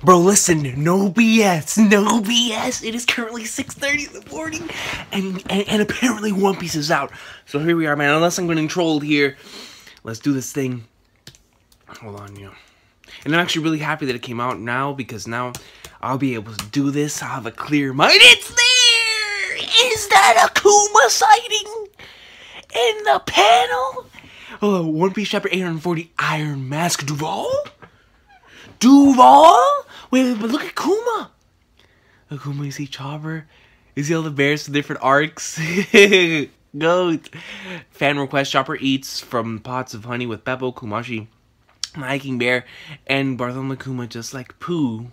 Bro, listen, no BS, no BS. It is currently 6:30 in the morning, and apparently One Piece is out. So here we are, man. Unless I'm getting trolled here, let's do this thing. Hold on, And I'm actually really happy that it came out now, because now I'll be able to do this. I'll have a clear mind. It's there! Is that a Kuma sighting in the panel? Oh, One Piece chapter 840, Iron Mask Duval? Duval? Wait, but look at Kuma. Look, Kuma, you see Chopper? You see all the bears from different arcs? Goat. Fan request, Chopper eats from pots of honey with Beppo, Kumashi, my hiking bear, and Bartholomew Kuma just like Pooh.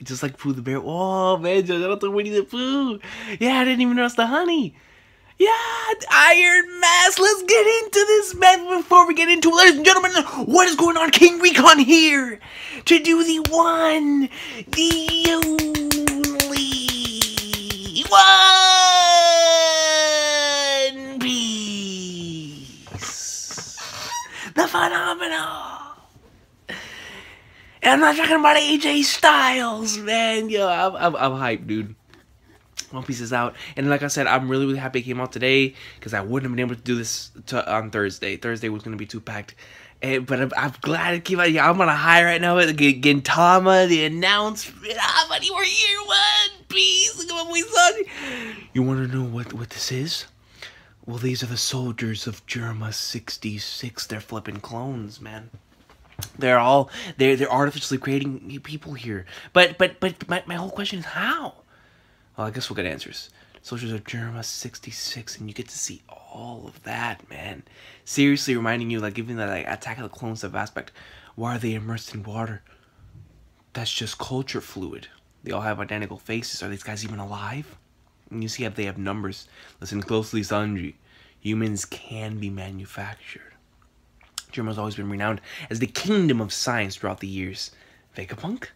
Just like Pooh the bear. Oh, man, shout out to Winnie the Pooh. Yeah, I didn't even notice the honey. Yeah, Iron Mask. Let's get into this, man. Before we get into it, ladies and gentlemen, what is going on? King Recon here to do the one, the only One Piece, the phenomenal. And I'm not talking about AJ Styles, man. Yo, I'm hyped, dude. One Piece is out, and like I said, I'm really happy it came out today, because I wouldn't have been able to do this on Thursday. Thursday was going to be too packed, but I'm glad it came out. Yeah, I'm on a high right now. Gintama, the announcement. Buddy, we're here, One Piece. Look at my boy Sonny. You want to know what this is? Well, these are the soldiers of Germa 66. They're flipping clones, man. They're artificially creating people here. But my whole question is how? Well, I guess we'll get answers. Soldiers of Germa 66, and you get to see all of that, man. Seriously reminding you, like, even that like, Attack of the Clones type aspect. Why are they immersed in water? That's just culture fluid. They all have identical faces. Are these guys even alive? And you see how they have numbers. Listen closely, Sanji. Humans can be manufactured. Germa's always been renowned as the kingdom of science throughout the years. Vegapunk?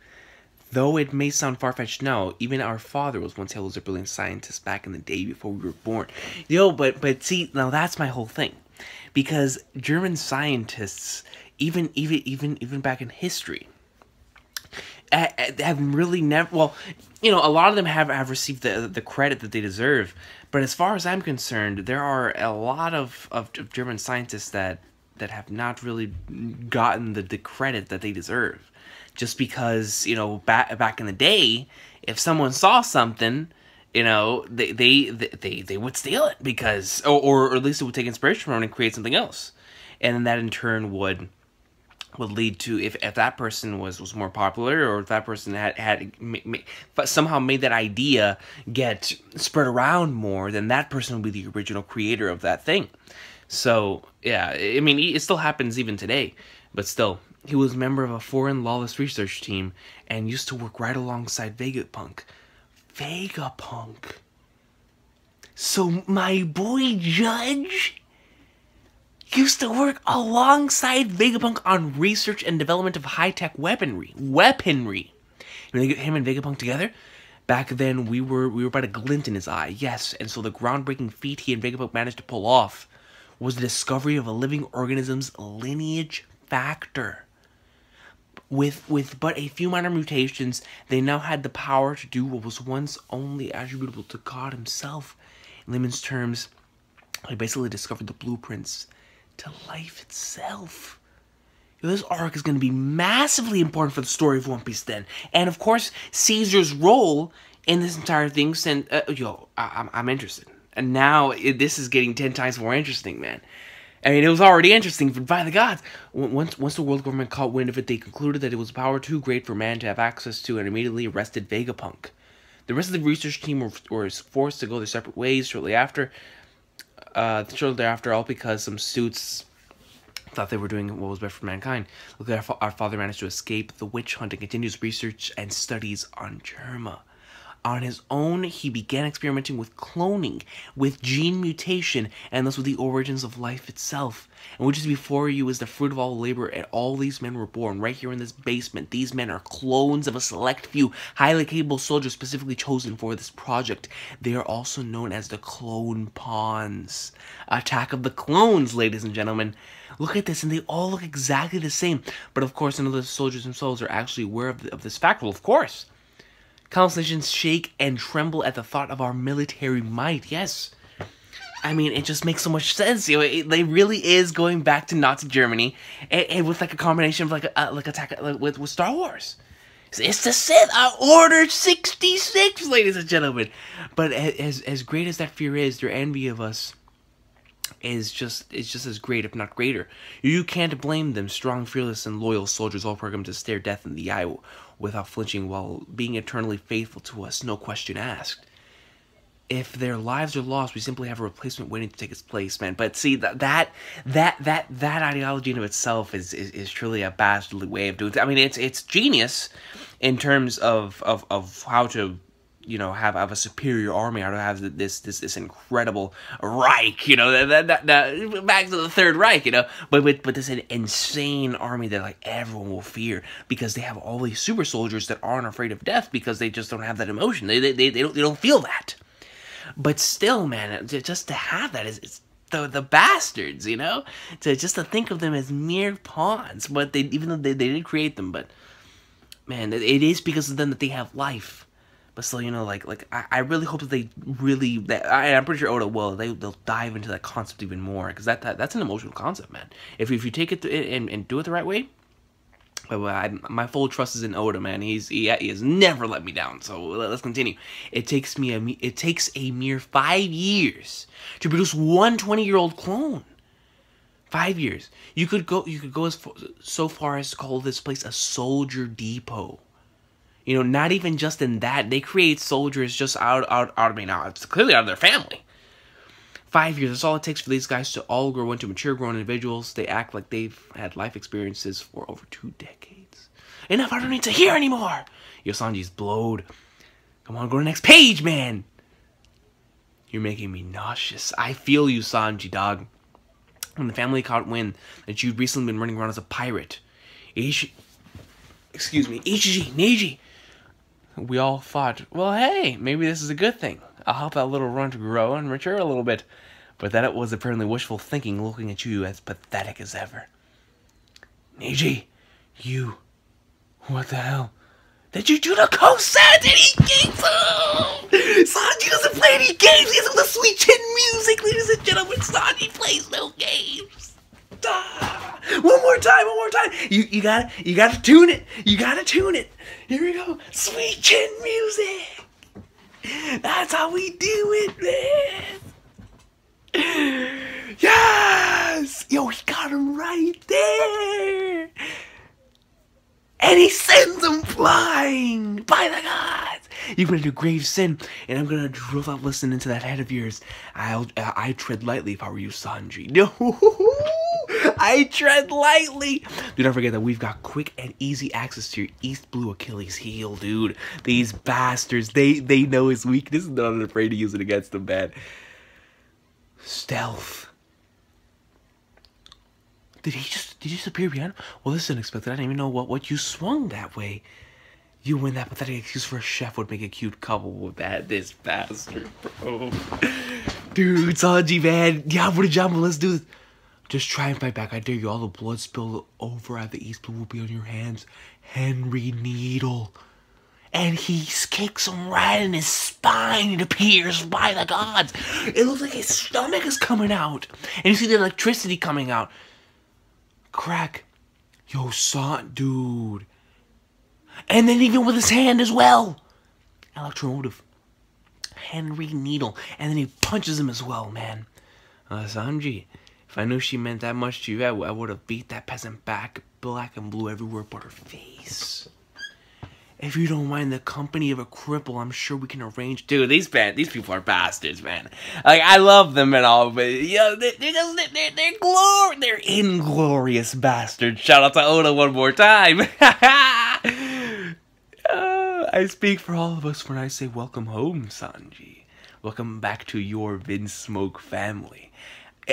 Though it may sound far-fetched now, even our father was once hailed as a brilliant scientist back in the day before we were born. But see, now that's my whole thing. Because German scientists, even back in history, have really never, well, a lot of them have received the credit that they deserve. But as far as I'm concerned, there are a lot of German scientists that have not really gotten the credit that they deserve. Just because, back in the day, if someone saw something, they would steal it, because, or at least it would take inspiration from it and create something else. And then that in turn would lead to, if that person was more popular, or if that person had somehow made that idea get spread around more, then that person would be the original creator of that thing. So, yeah, I mean, it still happens even today, but still. He was a member of a foreign lawless research team and used to work right alongside Vegapunk. Vegapunk. So my boy Judge used to work alongside Vegapunk on research and development of high-tech weaponry. Him and Vegapunk together? Back then, we were about a glint in his eye, yes. And so the groundbreaking feat he and Vegapunk managed to pull off was the discovery of a living organism's lineage factor. With but a few minor mutations, they now had the power to do what was once only attributable to God himself. In layman's terms, they basically discovered the blueprints to life itself. This arc is going to be massively important for the story of One Piece then. And of course, Caesar's role in this entire thing, I'm interested. And now, this is getting 10 times more interesting, man. I mean, it was already interesting, but by the gods, once the world government caught wind of it, they concluded that it was a power too great for man to have access to, and immediately arrested Vegapunk. The rest of the research team were forced to go their separate ways shortly after, all because some suits thought they were doing what was best for mankind. Look, our father managed to escape the witch hunt and continue his research and studies on Germa. On his own, he began experimenting with cloning, with gene mutation, and thus with the origins of life itself. And which is before you is the fruit of all labor, and all these men were born right here in this basement. These men are clones of a select few highly capable soldiers specifically chosen for this project. They are also known as the Clone Pawns. Attack of the Clones, ladies and gentlemen. Look at this, and they all look exactly the same. But of course, none of the soldiers themselves are actually aware of this fact. Well, of course. Countless nations shake and tremble at the thought of our military might. Yes. I mean, it just makes so much sense. You know, it really is going back to Nazi Germany, and with like a combination of like attack with Star Wars. It's the Sith, Order 66, ladies and gentlemen. But as great as that fear is, their envy of us is just as great, if not greater. You can't blame them. Strong, fearless, and loyal soldiers, all programmed to stare death in the eye without flinching, while being eternally faithful to us, no question asked. If their lives are lost, we simply have a replacement waiting to take its place, man. But see, that ideology in of itself is truly a bastardly way of doing it. I mean, it's genius in terms of how to, you know, have a superior army, how to have this incredible Reich, you know, that back to the Third Reich, you know, but this insane army that like everyone will fear because they have all these super soldiers that aren't afraid of death because they just don't have that emotion. They don't feel that. But still, man, just to have that is the bastards, you know, to think of them as mere pawns. But even though they did create them, but man, it is because of them that they have life. But still, you know, I really hope that I'm pretty sure Oda will. They'll dive into that concept even more, because that's an emotional concept, man. If you take it and do it the right way. But my full trust is in Oda, man. He has never let me down. So let's continue. It takes a mere 5 years to produce one 20-year-old clone. 5 years. You could go so far as to call this place a soldier depot. You know, not even just in that, they create soldiers just out of me now. It's clearly out of their family. 5 years, that's all it takes for these guys to all grow into mature, grown individuals. They act like they've had life experiences for over 2 decades. Enough, I don't need to hear anymore! Yo, Sanji's blowed. Come on, go to the next page, man! You're making me nauseous. I feel you, Sanji, dog. When the family caught wind that you'd recently been running around as a pirate, Ichiji, Neji, we all thought, well, hey, maybe this is a good thing. I'll help that little runt grow and mature a little bit. But that was apparently wishful thinking, looking at you as pathetic as ever. Neji, what the hell? Did you do the co-set any games? Oh! Sanji doesn't play any games. He has the sweet chin music, ladies and gentlemen. Sanji plays no games. Ah! One more time. You gotta tune it. You gotta tune it. Here we go. Sweet chin music. That's how we do it, man. Yes! Yo, he got him right there. And he sends him flying by the gods. You're gonna do grave sin, and I'm gonna drill out listening to that head of yours. I tread lightly if I were you, Sanji. No, I tread lightly. Do not forget that we've got quick and easy access to your East Blue Achilles heel, dude. These bastards, they know his weakness, and they're not afraid to use it against him, man. Stealth. Did he just appear behind him? Well, this is unexpected. I didn't even know what you swung that way. You win that pathetic excuse for a chef would make a cute couple with this bastard, bro. Dude, Sanji, man. Jumbo, let's do this. Just try and fight back. I dare you. All the blood spilled over at the East Blue will be on your hands. Henry Needle. And he kicks him right in his spine. It appears by the gods. It looks like his stomach is coming out. And you see the electricity coming out. Crack. Yo, son, dude. And then even with his hand as well. Electromotive. Henry Needle. And then he punches him as well, man. Sanji, if I knew she meant that much to you, I would have beat that peasant back, black and blue everywhere but her face. If you don't mind the company of a cripple, I'm sure we can arrange. Dude, these people are bastards, man. Like, I love them and all, but yeah, they're inglorious bastards. Shout out to Oda one more time. I speak for all of us when I say welcome home, Sanji. Welcome back to your Vinsmoke family.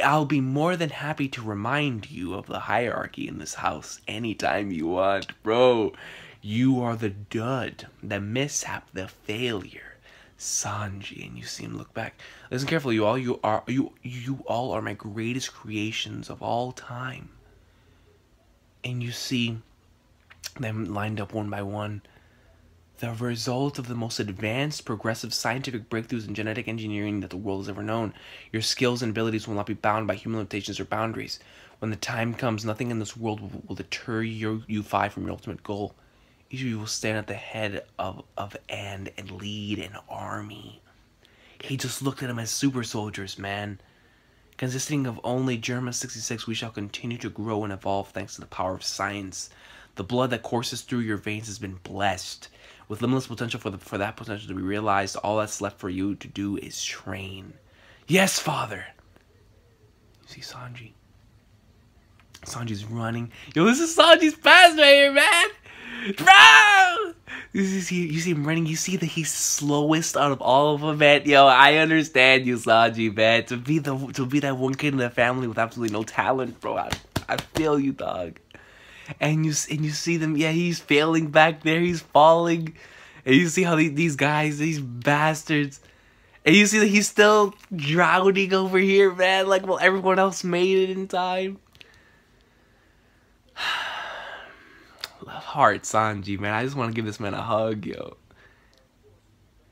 I'll be more than happy to remind you of the hierarchy in this house anytime you want, bro. You are the dud, the mishap, the failure, Sanji. And you see him look back. Listen carefully, you all are my greatest creations of all time. And you see them lined up one by one. The result of the most advanced, progressive scientific breakthroughs in genetic engineering that the world has ever known. Your skills and abilities will not be bound by human limitations or boundaries. When the time comes, nothing in this world will deter you five from your ultimate goal. Each of you will stand at the head of and lead an army. He just looked at them as super soldiers, man. Consisting of only Germa 66, we shall continue to grow and evolve thanks to the power of science. The blood that courses through your veins has been blessed. With limitless potential for that potential to be realized, all that's left for you to do is train. Yes, father! You see Sanji. Sanji's running. Yo, this is Sanji's past right here, man! Bro! You see him running. You see that he's slowest out of all of them, man. Yo, I understand you, Sanji, man. To be that one kid in the family with absolutely no talent, bro. I feel you, dog. And you see them, yeah, he's failing back there, he's falling. And you see how these guys, these bastards, and you see that he's still drowning over here, man, like, well, everyone else made it in time. Love heart, Sanji, man. I just want to give this man a hug, yo.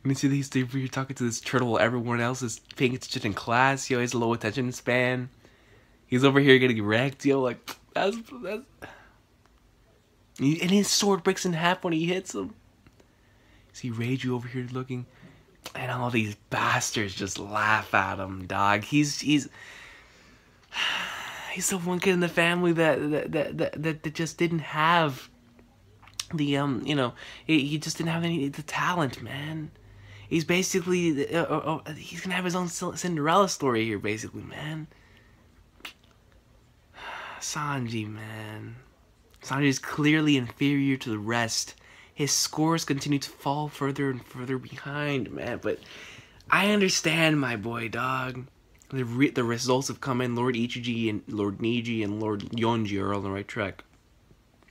And you see that he's over here talking to this turtle while everyone else is paying attention in class, yo. He has a low attention span. He's over here getting wrecked, yo, like, that's... And his sword breaks in half when he hits him. See Reiju over here looking, and all these bastards just laugh at him, dog. He's the one kid in the family that just didn't have the you know, he just didn't have the talent, man. He's basically he's gonna have his own Cinderella story here, basically, man. Sanji, man. Sanji is clearly inferior to the rest. His scores continue to fall further and further behind, man. But I understand, my boy, dog. The results have come in. Lord Ichiji and Lord Niji and Lord Yonji are on the right track.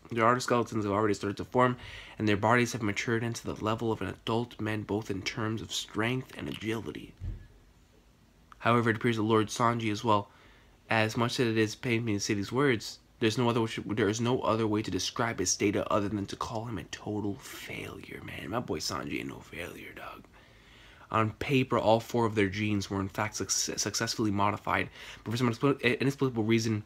Their outer skeletons have already started to form, and their bodies have matured into the level of an adult man, both in terms of strength and agility. However, it appears that Lord Sanji as well, as much as it is painful me to say these words, there is no other way to describe his data other than to call him a total failure, man. My boy Sanji ain't no failure, dog. On paper, all 4 of their genes were in fact successfully modified, but for some inexplicable reason,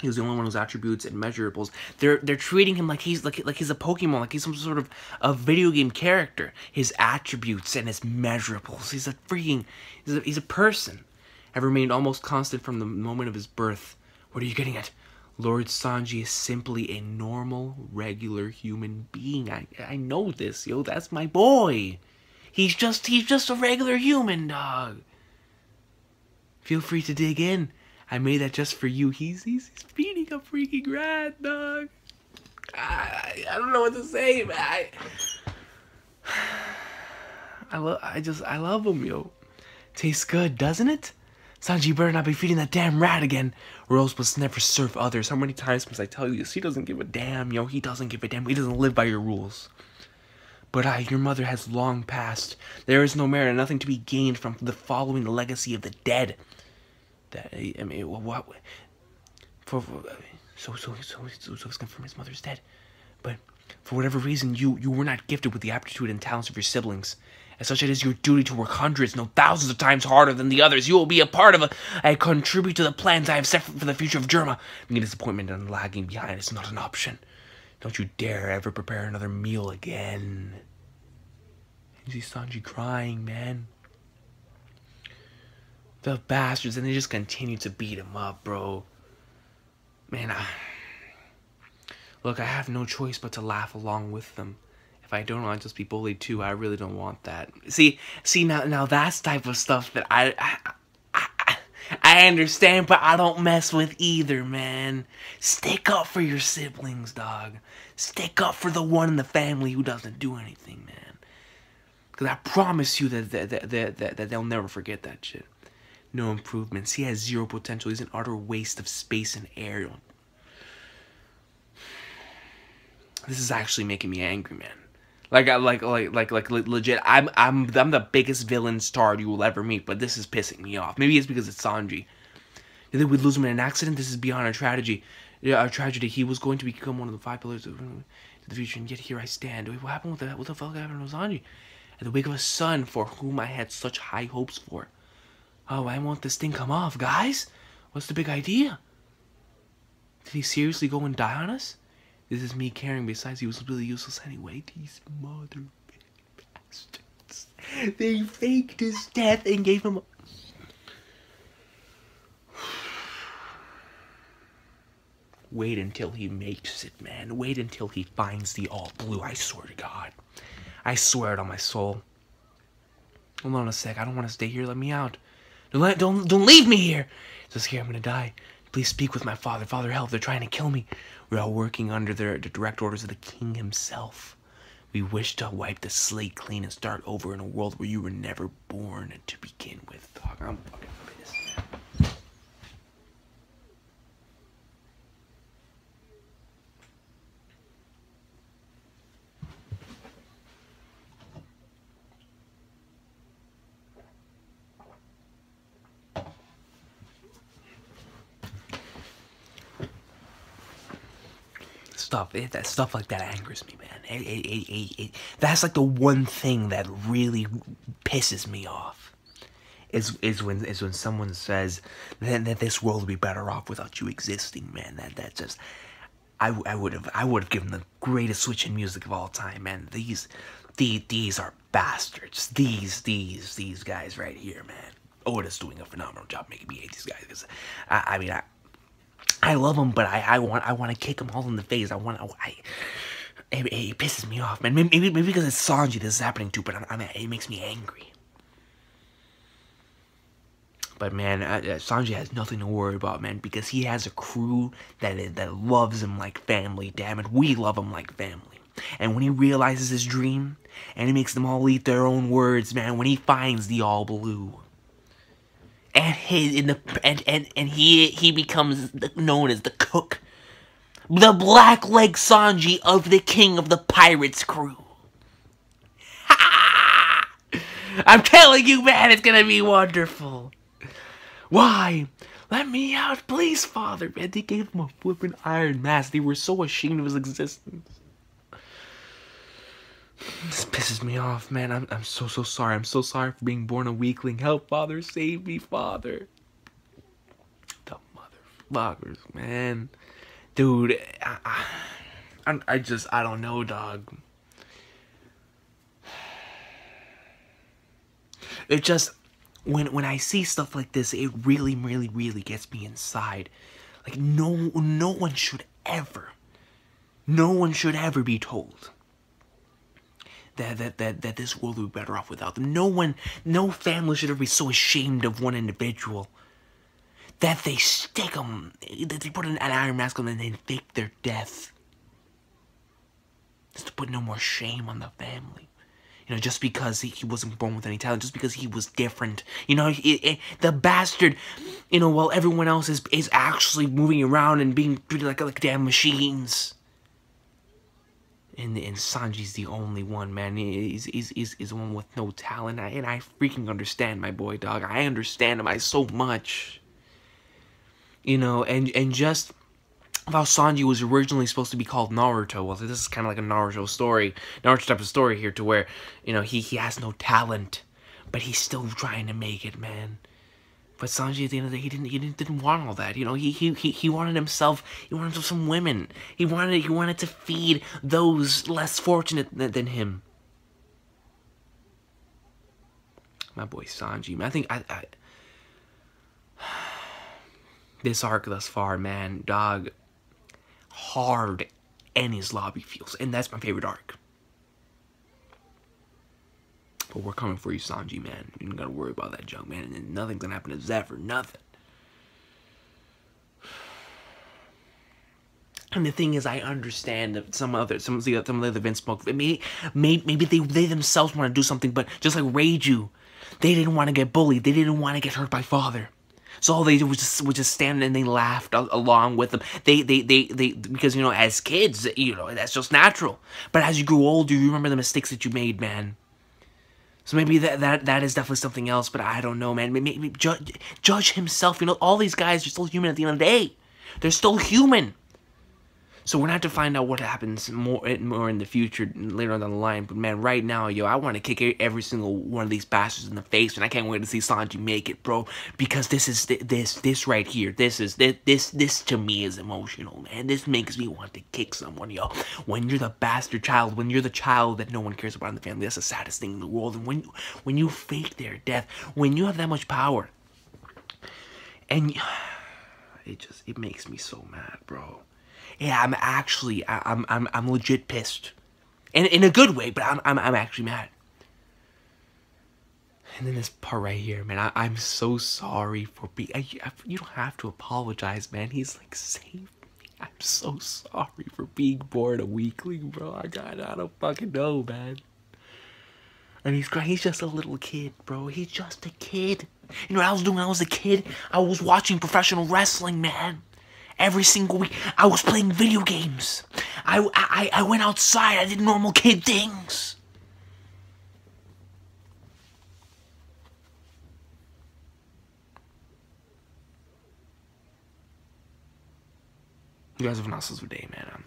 he was the only one whose attributes and measurables. They're treating him like he's a Pokemon, like he's some sort of a video game character. His attributes and his measurables. He's a freaking he's a person. Have remained almost constant from the moment of his birth. What are you getting at? Lord Sanji is simply a normal, regular human being. I know this, yo. That's my boy. He's just a regular human, dog. Feel free to dig in. I made that just for you. He's feeding a freaking rat, dog. I don't know what to say, man. I love him, yo. Tastes good, doesn't it? Sanji better not be feeding that damn rat again, or else must never serve others. How many times must I tell you this? He doesn't give a damn, yo. He doesn't give a damn. He doesn't live by your rules. But your mother has long passed. There is no merit and nothing to be gained from the following the legacy of the dead. I mean, what? So it's confirmed his mother's dead. But for whatever reason, you were not gifted with the aptitude and talents of your siblings. As such, it is your duty to work hundreds, no thousands of times harder than the others. You will be a part of I contribute to the plans I have set for the future of Germa. Being disappointment and lagging behind is not an option. Don't you dare ever prepare another meal again. You see Sanji crying, man. The bastards, and they just continue to beat him up, bro. Man, look, I have no choice but to laugh along with them. If I don't want to just be bullied too, I really don't want that. See, now that's type of stuff that I understand, but I don't mess with either, man. Stick up for your siblings, dog. Stick up for the one in the family who doesn't do anything, man. Because I promise you that they'll never forget that shit. No improvements. He has zero potential. He's an utter waste of space and air. This is actually making me angry, man. Like legit. I'm the biggest villain star you will ever meet, but this is pissing me off. Maybe it's because it's Sanji. And then we'd lose him in an accident. This is beyond a tragedy. Yeah, a tragedy. He was going to become one of the 5 pillars of the future, and yet here I stand. Wait, what happened with that? What the fuck happened to Sanji? At the wake of a son for whom I had such high hopes for. Oh, why won't this thing come off, guys? What's the big idea? Did he seriously go and die on us? This is me caring. Besides, he was really useless anyway. These mother bastards. They faked his death and gave him a... Wait until he makes it, man. Wait until he finds the all blue. I swear to God. I swear it on my soul. Hold on a sec. I don't want to stay here. Let me out. Don't leave me here. So scared I'm gonna die. Please speak with my father. Father, help. They're trying to kill me. We're all working under the direct orders of the king himself. We wish to wipe the slate clean and start over in a world where you were never born to begin with. Dog, I'm fucking pissed, man. Stuff like that angers me, man. That's like the one thing that really pisses me off. Is when someone says that this world would be better off without you existing, man. That just I would have given the greatest switch in music of all time, man. These are bastards. These guys right here, man. Oda's doing a phenomenal job making me hate these guys. Because I love them, but I want to kick them all in the face. It pisses me off, man. Maybe because it's Sanji this is happening to, but it makes me angry. But man, Sanji has nothing to worry about, man, because he has a crew that loves him like family. Damn it, we love him like family. And when he realizes his dream, and he makes them all eat their own words, man, when he finds the all blue. And he becomes known as the cook, the black leg Sanji of the king of the pirates crew. Ha! I'm telling you, man, it's gonna be wonderful. Why? Let me out, please, father. Man, they gave him a flippin' iron mask. They were so ashamed of his existence. This pisses me off, man. I'm so sorry. I'm so sorry for being born a weakling. Help, father. Save me, father. The motherfuckers, man. Dude, I don't know, dog. It just, when I see stuff like this, it really gets me inside. Like, no one should ever be told that this world would be better off without them. No family should ever be so ashamed of one individual that they stick them, that they put an iron mask on them and they fake their death. Just to put no more shame on the family. You know, just because he wasn't born with any talent, just because he was different. You know, the bastard, you know, while everyone else is actually moving around and being treated like damn machines. And Sanji's the only one, man. He's the one with no talent. And I freaking understand my boy, dog. I understand him so much. You know, and just how Sanji was originally supposed to be called Naruto. Well, this is kind of like a Naruto story. Naruto type of story here to where, you know, he has no talent. But he's still trying to make it, man. But Sanji, at the end of the day, he didn't want all that. You know, he wanted himself. He wanted some women. He wanted to feed those less fortunate than him. My boy Sanji, man. I think this arc thus far, man, dog, hard Enies Lobby feels, and that's my favorite arc. But we're coming for you, Sanji, man. You don't gotta worry about that junk, man. And nothing's gonna happen to Zephyr. Nothing. And the thing is, I understand that some of the other Vince smoke. Maybe they themselves want to do something, but just like Reiju, they didn't want to get bullied. They didn't want to get hurt by father. So all they did was just stand and they laughed along with them. They because, you know, as kids, you know, that's just natural. But as you grew older, you remember the mistakes that you made, man. So maybe that is definitely something else. But I don't know, man. Maybe Judge himself. You know, all these guys are still human at the end of the day. They're still human. So we're gonna have to find out what happens more in the future, later on down the line. But man, right now, yo, I want to kick every single one of these bastards in the face, and I can't wait to see Sanji make it, bro. Because this right here, this to me is emotional, man. This makes me want to kick someone, yo. When you're the bastard child, when you're the child that no one cares about in the family, that's the saddest thing in the world. And when you fake their death, when you have that much power, and it makes me so mad, bro. Yeah, I'm legit pissed, and in a good way. But I'm actually mad. And then this part right here, man. I'm so sorry for being. You don't have to apologize, man. He's like, saved me. I'm so sorry for being born a weakling, bro. I don't fucking know, man. And he's crying. He's just a little kid, bro. He's just a kid. You know what I was doing when I was a kid? I was watching professional wrestling, man. Every single week, I was playing video games. I went outside. I did normal kid things. You guys have an awesome day, man.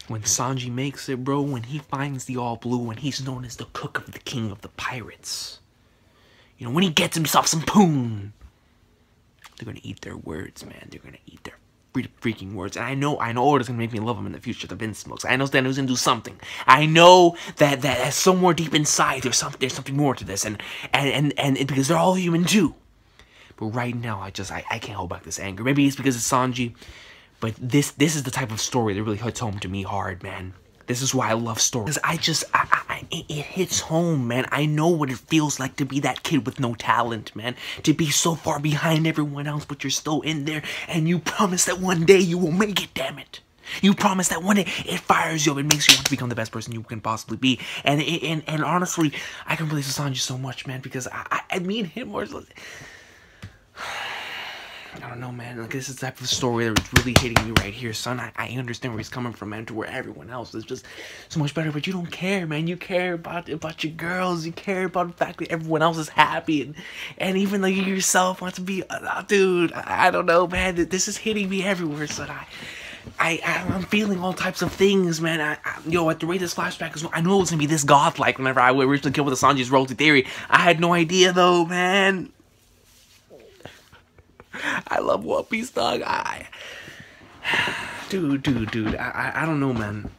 When Sanji makes it, bro, when he finds the All Blue, when he's known as the cook of the king of the pirates. You know, when he gets himself some poon. They're gonna eat their words, man. They're gonna eat their freaking words. And I know it's gonna make me love him in the future, the Vince Smokes. I know Stanley's gonna do something. I know that somewhere deep inside there's something more to this, and because they're all human too. But right now, I can't hold back this anger. Maybe it's because it's Sanji, but this is the type of story that really hits home to me hard, man. This is why I love stories. It hits home, man. I know what it feels like to be that kid with no talent, man. To be so far behind everyone else, but you're still in there, and you promise that one day you will make it, damn it. You promise that one day it fires you up, it makes you want to become the best person you can possibly be. And honestly, I can relate to Sanji so much, man, because me and him were... I don't know, man. Like, this is the type of story that's really hitting me right here, son. I understand where he's coming from, man, to where everyone else is just so much better. But you don't care, man. You care about your girls. You care about the fact that everyone else is happy. And even like you yourself want to be... dude, I don't know, man. This is hitting me everywhere, son. I'm feeling all types of things, man. At the rate this flashback is... I knew it was going to be this godlike whenever I originally came with the Sanji's Royalty Theory. I had no idea, though, man. I love One Piece, dog. Dude. I don't know, man.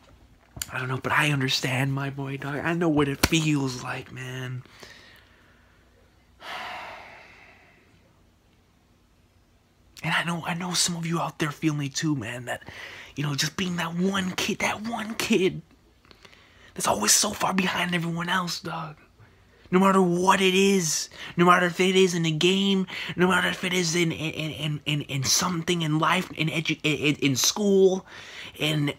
I don't know, but I understand, my boy, dog. I know what it feels like, man. And I know some of you out there feel me too, man. That, you know, just being that one kid that's always so far behind everyone else, dog. No matter what it is, no matter if it is in a game, no matter if it is in something in life, in school, in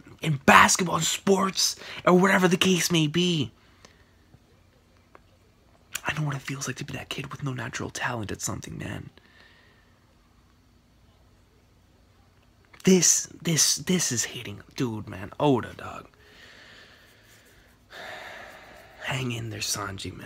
basketball, sports, or whatever the case may be. I know what it feels like to be that kid with no natural talent at something, man. This is hitting, dude, man. Oda, dog. Hang in there, Sanji, man.